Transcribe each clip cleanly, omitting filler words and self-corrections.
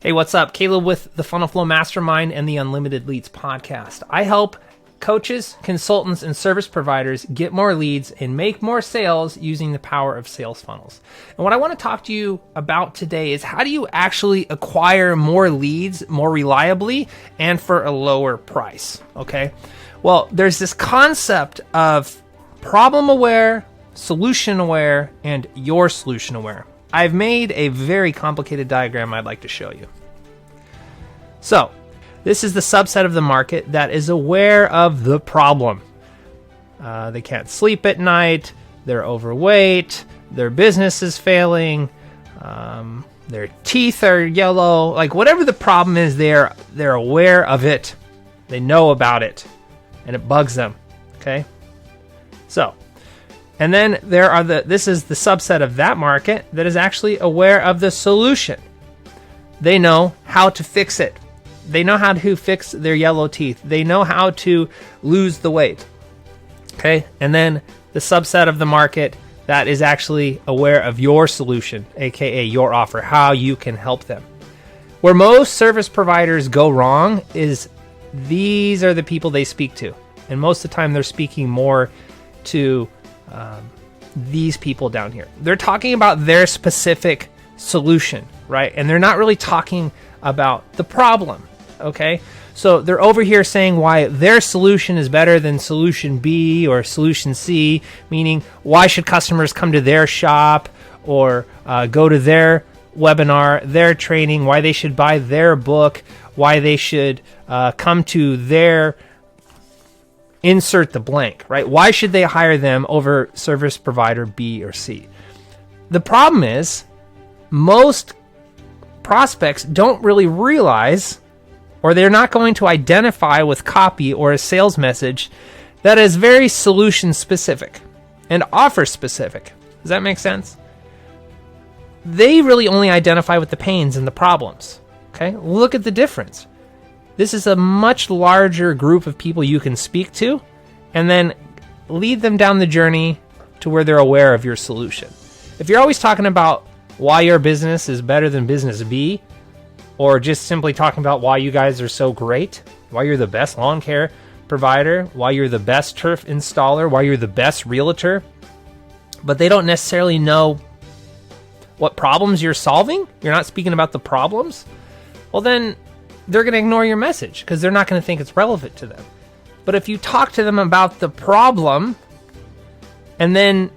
Hey, what's up? Caleb with the Funnel Flow Mastermind and the Unlimited Leads podcast. I help coaches, consultants, and service providers get more leads and make more sales using the power of sales funnels. And what I want to talk to you about today is how do you actually acquire more leads more reliably and for a lower price, okay? Well, there's this concept of problem aware, solution aware, and your solution aware. I've made a very complicated diagram I'd like to show you. So, this is the subset of the market that is aware of the problem. They can't sleep at night, they're overweight, their business is failing, their teeth are yellow, like whatever the problem is, they're aware of it, they know about it, and it bugs them, okay? So, and then this is the subset of that market that is actually aware of the solution. They know how to fix it. They know how to fix their yellow teeth. They know how to lose the weight. Okay? And then the subset of the market that is actually aware of your solution, aka your offer, how you can help them. Where most service providers go wrong is these are the people they speak to. And most of the time they're speaking more to these people down here. They're talking about their specific solution, right? And they're not really talking about the problem, okay? So they're over here saying why their solution is better than solution B or solution C, meaning why should customers come to their shop or go to their webinar, their training, why they should buy their book, why they should come to their insert the blank, right? Why should they hire them over service provider B or C? The problem is most prospects don't really realize, or they're not going to identify with copy or a sales message that is very solution specific and offer specific. Does that make sense? They really only identify with the pains and the problems. Okay, look at the difference. This is a much larger group of people you can speak to and then lead them down the journey to where they're aware of your solution. If you're always talking about why your business is better than business B, or just simply talking about why you guys are so great, why you're the best lawn care provider, why you're the best turf installer, why you're the best realtor, but they don't necessarily know what problems you're solving, you're not speaking about the problems, well then they're going to ignore your message because they're not going to think it's relevant to them. But if you talk to them about the problem and then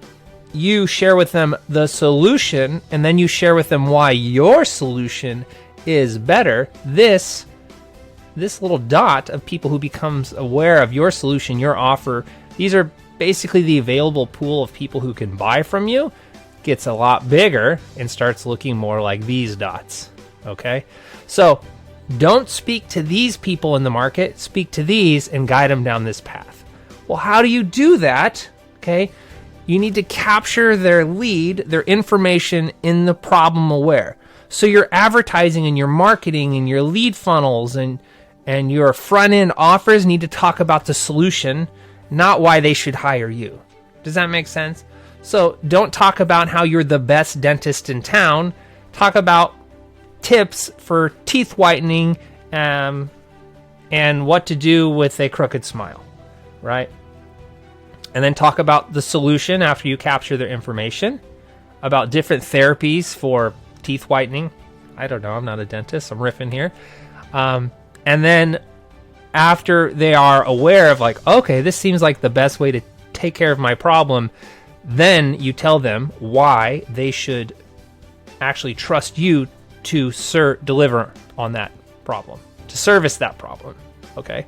you share with them the solution and then you share with them why your solution is better, this little dot of people who becomes aware of your solution, your offer, these are basically the available pool of people who can buy from you, gets a lot bigger and starts looking more like these dots. Okay? So don't speak to these people in the market, speak to these and guide them down this path. Well, how do you do that? Okay? You need to capture their lead, their information in the problem aware. So your advertising and your marketing and your lead funnels and your front end offers need to talk about the solution, not why they should hire you. Does that make sense? So don't talk about how you're the best dentist in town. Talk about tips for teeth whitening and what to do with a crooked smile, right? And then talk about the solution after you capture their information, about different therapies for teeth whitening. I don't know, I'm not a dentist, I'm riffing here. And then after they are aware of like, okay, this seems like the best way to take care of my problem, then you tell them why they should actually trust you to deliver on that problem, to service that problem, okay?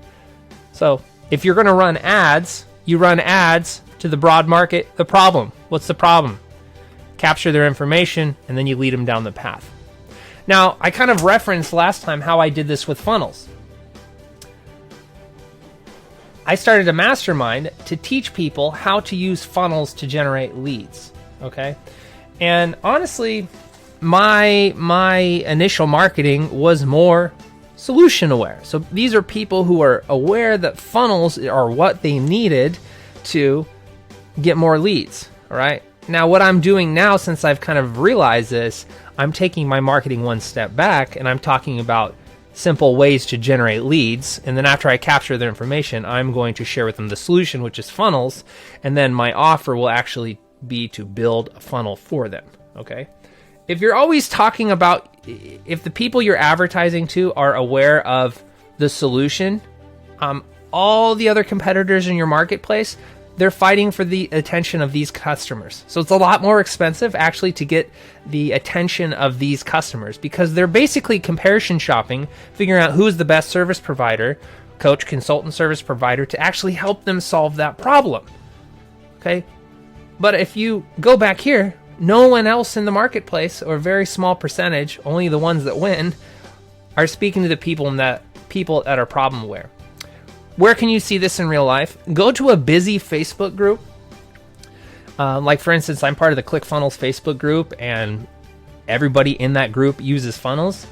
So if you're going to run ads, you run ads to the broad market. The problem, what's the problem? Capture their information, and then you lead them down the path. Now, I kind of referenced last time how I did this with funnels. I started a mastermind to teach people how to use funnels to generate leads, okay? And honestly, my initial marketing was more solution aware. So these are people who are aware that funnels are what they needed to get more leads, all right? Now, what I'm doing now, since I've kind of realized this, I'm taking my marketing one step back and I'm talking about simple ways to generate leads. And then after I capture their information, I'm going to share with them the solution, which is funnels. And then my offer will actually be to build a funnel for them. Okay. If you're always talking about, if the people you're advertising to are aware of the solution, all the other competitors in your marketplace, they're fighting for the attention of these customers. So it's a lot more expensive actually to get the attention of these customers because they're basically comparison shopping, figuring out who's the best service provider, coach, consultant, service provider to actually help them solve that problem. Okay. But if you go back here, no one else in the marketplace, or a very small percentage, only the ones that win, are speaking to the people that are problem aware. Where can you see this in real life? Go to a busy Facebook group. Like for instance, I'm part of the ClickFunnels Facebook group and everybody in that group uses funnels.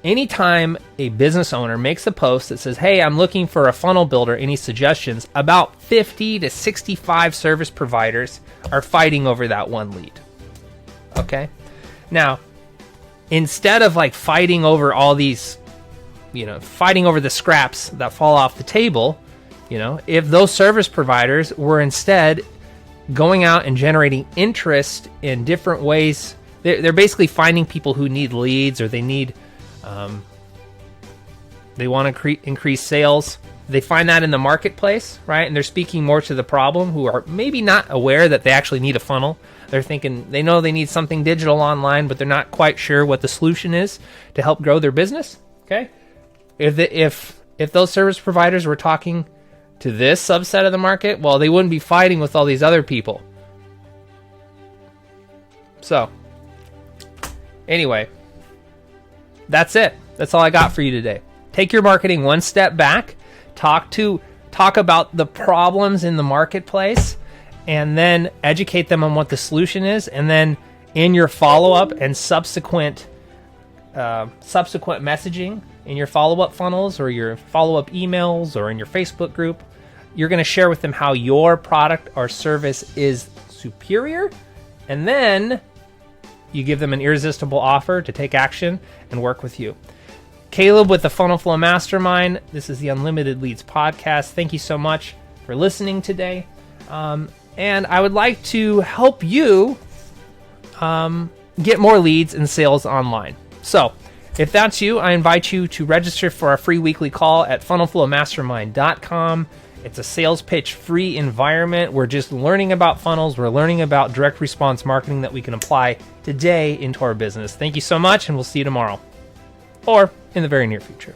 Anytime a business owner makes a post that says, hey, I'm looking for a funnel builder, any suggestions? About 50 to 65 service providers are fighting over that one lead. Okay. Now, instead of like fighting over all these, fighting over the scraps that fall off the table, if those service providers were instead going out and generating interest in different ways, they're basically finding people who need leads or they need, they want to increase sales. They find that in the marketplace, right? And they're speaking more to the problem, who are maybe not aware that they actually need a funnel. They're thinking they know they need something digital online, but they're not quite sure what the solution is to help grow their business. Okay. If those service providers were talking to this subset of the market, well, they wouldn't be fighting with all these other people. So, anyway, that's it. That's all I got for you today. Take your marketing one step back, talk about the problems in the marketplace, and then educate them on what the solution is, and then in your follow-up and subsequent messaging, in your follow-up funnels or your follow-up emails or in your Facebook group, you're going to share with them how your product or service is superior, and then you give them an irresistible offer to take action and work with you. Caleb with the Funnel Flow Mastermind. This is the Unlimited Leads podcast. Thank you so much for listening today. And I would like to help you get more leads and sales online. So if that's you, I invite you to register for our free weekly call at funnelflowmastermind.com. It's a sales pitch free environment. We're just learning about funnels. We're learning about direct response marketing that we can apply today into our business. Thank you so much, and we'll see you tomorrow or in the very near future.